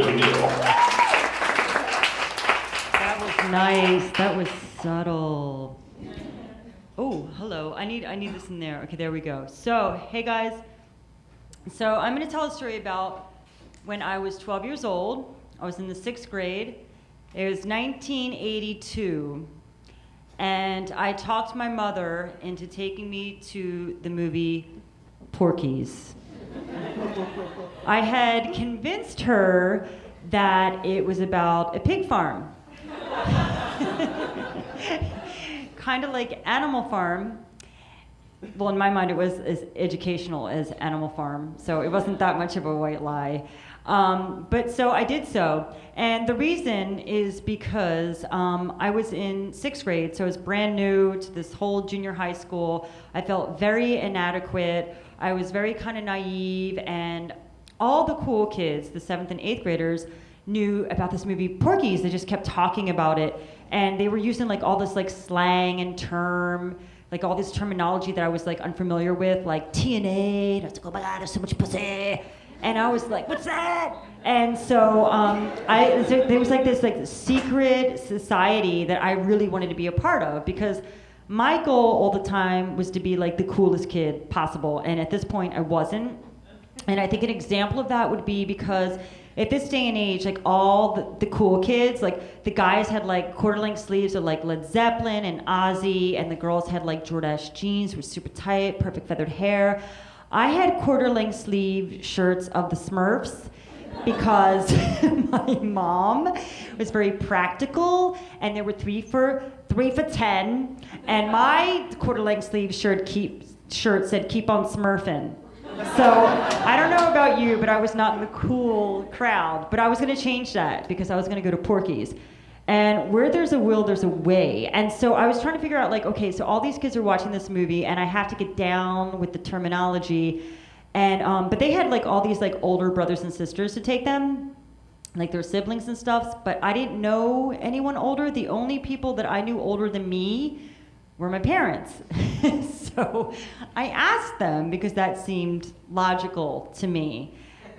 big deal. That was nice. That was subtle. Oh, hello. I need this in there. Okay, there we go. So, hey guys. So I'm going to tell a story about when I was 12 years old. I was in the 6th grade. It was 1982. And I talked my mother into taking me to the movie Porky's. I had convinced her that it was about a pig farm. Kind of like Animal Farm. Well, in my mind, it was as educational as Animal Farm, so it wasn't that much of a white lie. But so I did so. And the reason is because I was in 6th grade, so I was brand new to this whole junior high school. I felt very inadequate. I was very kind of naive, and all the cool kids, the 7th and 8th graders, knew about this movie Porky's. They just kept talking about it, and they were using like all this like slang and term, like all this terminology that I was like unfamiliar with, like TNA. I was like, oh my God, there's so much pussy. And I was like, what's that? And so there was like this like secret society that I really wanted to be a part of, because my goal all the time was to be like the coolest kid possible. And at this point I wasn't. And I think an example of that would be because at this day and age, like all the cool kids, like the guys had like quarter-length sleeves of like Led Zeppelin and Ozzy, and the girls had like Jordache jeans, were super tight, perfect feathered hair. I had quarter-length sleeve shirts of the Smurfs because my mom was very practical, and they were 3 for $10, and my quarter-length sleeve shirt said "Keep on Smurfing." So I don't know about you, but I was not in the cool crowd. But I was going to change that because I was going to go to Porky's. And where there's a will, there's a way. And so I was trying to figure out, like, okay, so all these kids are watching this movie, and I have to get down with the terminology. And but they had like all these like older brothers and sisters to take them, like their siblings and stuff. But I didn't know anyone older. The only people that I knew older than me were my parents. So I asked them because that seemed logical to me.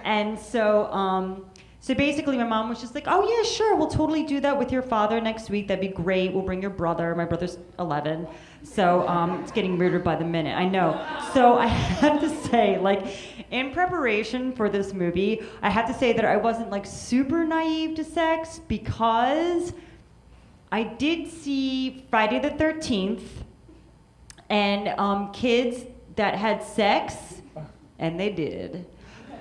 And so so basically my mom was just like, oh yeah, sure, we'll totally do that with your father next week. That'd be great. We'll bring your brother. My brother's 11. So it's getting weirder by the minute, I know. So I have to say, like, in preparation for this movie, I have to say that I wasn't like super naive to sex, because I did see Friday the 13th, and kids that had sex, and they did,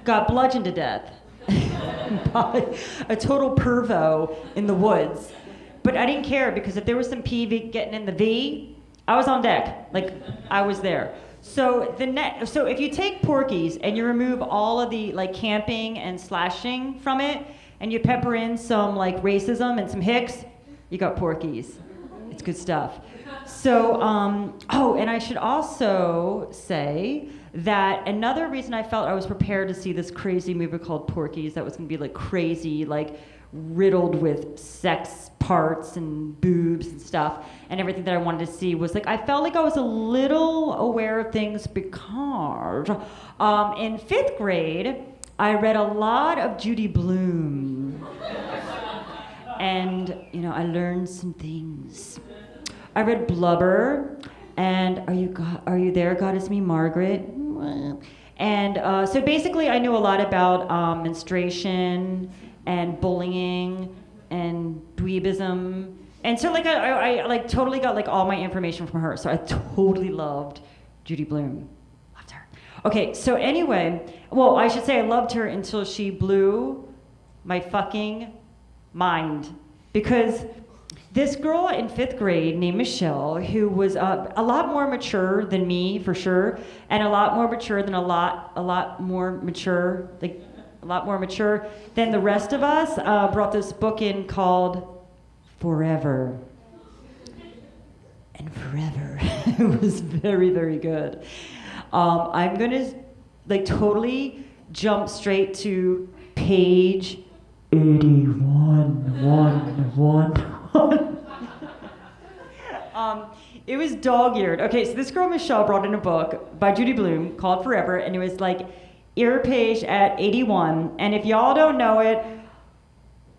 got bludgeoned to death by a total pervo in the woods. But I didn't care, because if there was some PV getting in the V, I was on deck. Like, I was there. So so if you take Porky's and you remove all of the like camping and slashing from it, and you pepper in some like racism and some hicks, you got Porky's. It's good stuff. So, oh, and I should also say that another reason I felt I was prepared to see this crazy movie called Porky's that was going to be like crazy, like riddled with sex parts and boobs and stuff and everything that I wanted to see, was like I felt like I was a little aware of things because in 5th grade I read a lot of Judy Blume. And, you know, I learned some things. I read Blubber, and Are You There, God Is Me, Margaret? And so basically I knew a lot about menstruation and bullying and dweebism. And so like I like totally got like all my information from her. So I totally loved Judy Blume. Loved her. Okay, so anyway, well, I should say I loved her until she blew my fucking mind, because this girl in 5th grade named Michelle, who was a lot more mature than me for sure, and a lot more mature than a lot more mature than the rest of us, brought this book in called Forever. And Forever it was very, very good. I'm gonna like totally jump straight to page 81. It was dog-eared. Okay, so this girl Michelle brought in a book by Judy Blume called Forever, and it was like ear page at 81. And if y'all don't know it,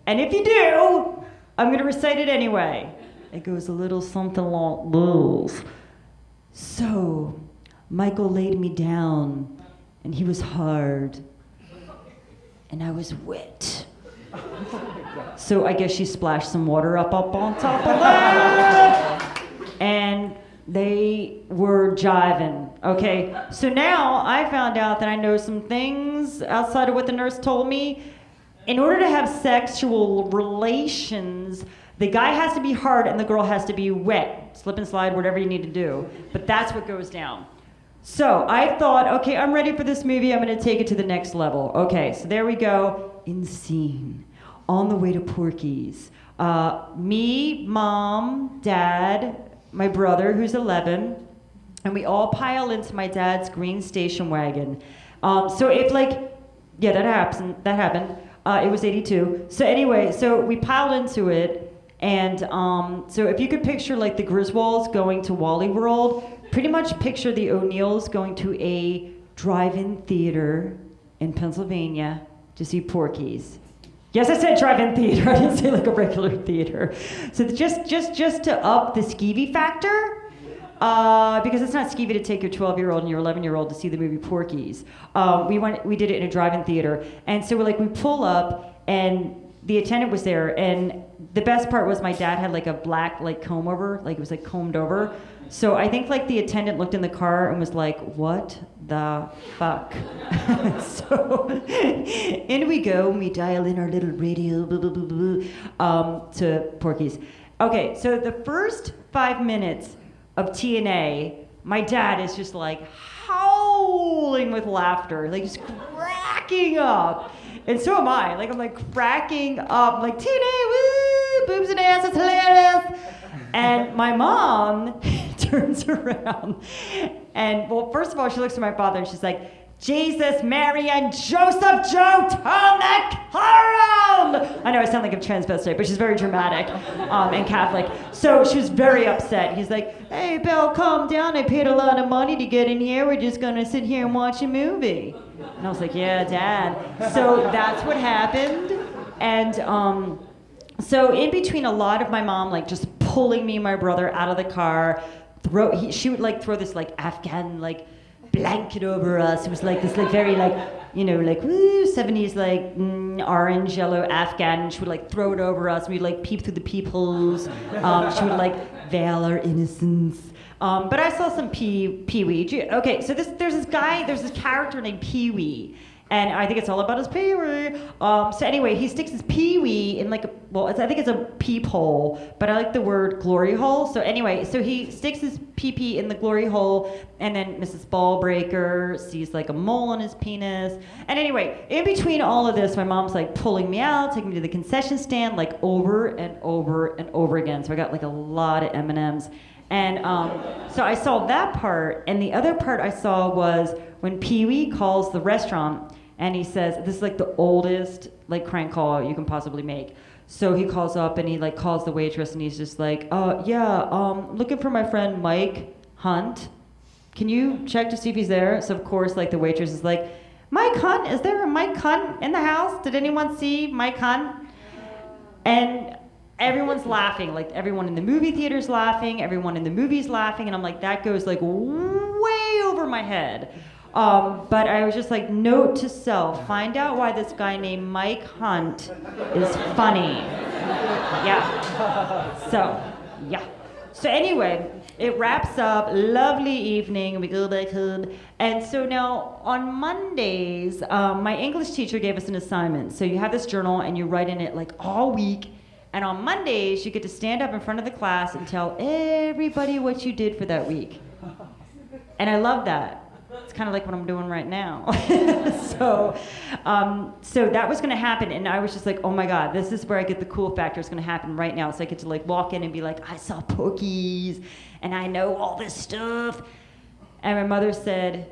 And if you do, I'm going to recite it anyway. It goes a little something like this. So, Michael laid me down, and he was hard, and I was wet. So I guess she splashed some water up on top of that. And they were jiving, okay? So now I found out that I know some things outside of what the nurse told me. In order to have sexual relations, the guy has to be hard and the girl has to be wet. Slip and slide, whatever you need to do. But that's what goes down. So I thought, okay, I'm ready for this movie. I'm going to take it to the next level. Okay, so there we go. In scene. On the way to Porky's. Me, Mom, Dad, my brother, who's 11, and we all pile into my dad's green station wagon. So if yeah, that happened. It was 82. So anyway, so we piled into it. And so if you could picture like the Griswolds going to Wally World, pretty much picture the O'Neills going to a drive-in theater in Pennsylvania to see Porky's. Yes, I said drive-in theater. I didn't say like a regular theater. So just to up the skeevy factor, because it's not skeevy to take your 12-year-old and your 11-year-old to see the movie Porky's. We did it in a drive-in theater, and so we pull up and the attendant was there, and the best part was my dad had like a black comb over, like it was like combed over. So I think like the attendant looked in the car and was like, "What the fuck?" So in we go, and we dial in our little radio to Porky's. Okay, so the first 5 minutes of TNA, my dad is just like howling with laughter, like just cracking up. And so am I. Like, I'm like cracking up, like, TNA, woo, boobs and ass, it's hilarious. And my mom turns around and, well, first of all, she looks at my father and she's like, "Jesus, Mary, and Joseph, Joe, turn that car around!" I know I sound like a transvestite, but she's very dramatic and Catholic. So she was very upset. He's like, "Hey, Bill, calm down. I paid a lot of money to get in here. We're just going to sit here and watch a movie." And I was like, "Yeah, Dad." So that's what happened. And so in between a lot of my mom, like, just pulling me and my brother out of the car, she would, like, throw this, like, Afghan, like, blanket over us. It was like this, like, very, like, you know, like, woo, 70s, like, orange, yellow Afghan. And she would, like, throw it over us. We'd, like, peep through the peepholes. She would, like, veil our innocence. But I saw some Pee-wee. Okay, so there's this character named Pee-wee. And I think it's all about his Pee-wee. So anyway, he sticks his Pee-wee in like I think it's a peephole, but I like the word glory hole. So anyway, so he sticks his pee-pee in the glory hole, and then Mrs. Ballbreaker sees like a mole on his penis. And anyway, in between all of this, my mom's like pulling me out, taking me to the concession stand, like over and over and over again. So I got like a lot of M&Ms. And so I saw that part, and the other part I saw was when Pee-wee calls the restaurant, and he says, this is like the oldest like crank call you can possibly make. So he calls up and he like calls the waitress, and he's just like, looking for my friend Mike Hunt. Can you check to see if he's there? So of course, like the waitress is like, "Mike Hunt? Is there a Mike Hunt in the house? Did anyone see Mike Hunt?" And everyone's laughing, like everyone in the movie theater's laughing, everyone in the movie's laughing, and I'm like, that goes like way over my head. But I was just like, note to self, find out why this guy named Mike Hunt is funny. Yeah. So anyway, it wraps up, lovely evening, we go back home. And so now on Mondays, my English teacher gave us an assignment. So you have this journal and you write in it like all week. And on Mondays, you get to stand up in front of the class and tell everybody what you did for that week. And I love that. It's kind of like what I'm doing right now. So that was going to happen, and I was just like, oh my God, this is where I get the cool factor. It's going to happen right now. So I get to like walk in and be like, I saw Porky's, and I know all this stuff. And my mother said,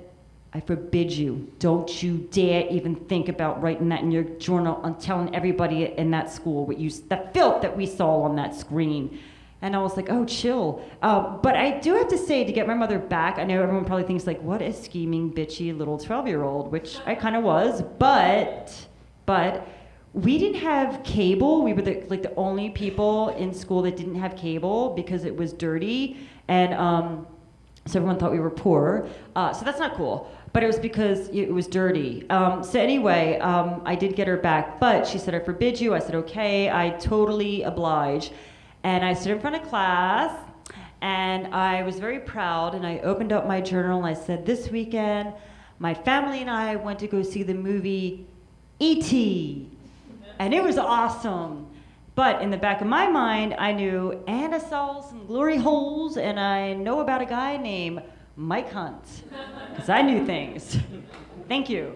I forbid you. Don't you dare even think about writing that in your journal and telling everybody in that school the filth that we saw on that screen. And I was like, oh, chill. But I do have to say, to get my mother back, I know everyone probably thinks like, what a scheming, bitchy little 12-year-old, which I kind of was, but we didn't have cable. We were the only people in school that didn't have cable because it was dirty, and so everyone thought we were poor. So that's not cool. But it was because it was dirty. So anyway, I did get her back, but she said, I forbid you. I said, okay, I totally oblige. And I stood in front of class, and I was very proud, and I opened up my journal, and I said, this weekend, my family and I went to go see the movie E.T., and it was awesome. But in the back of my mind, I knew, and I saw some glory holes, and I know about a guy named Mike Hunt, because I knew things. Thank you.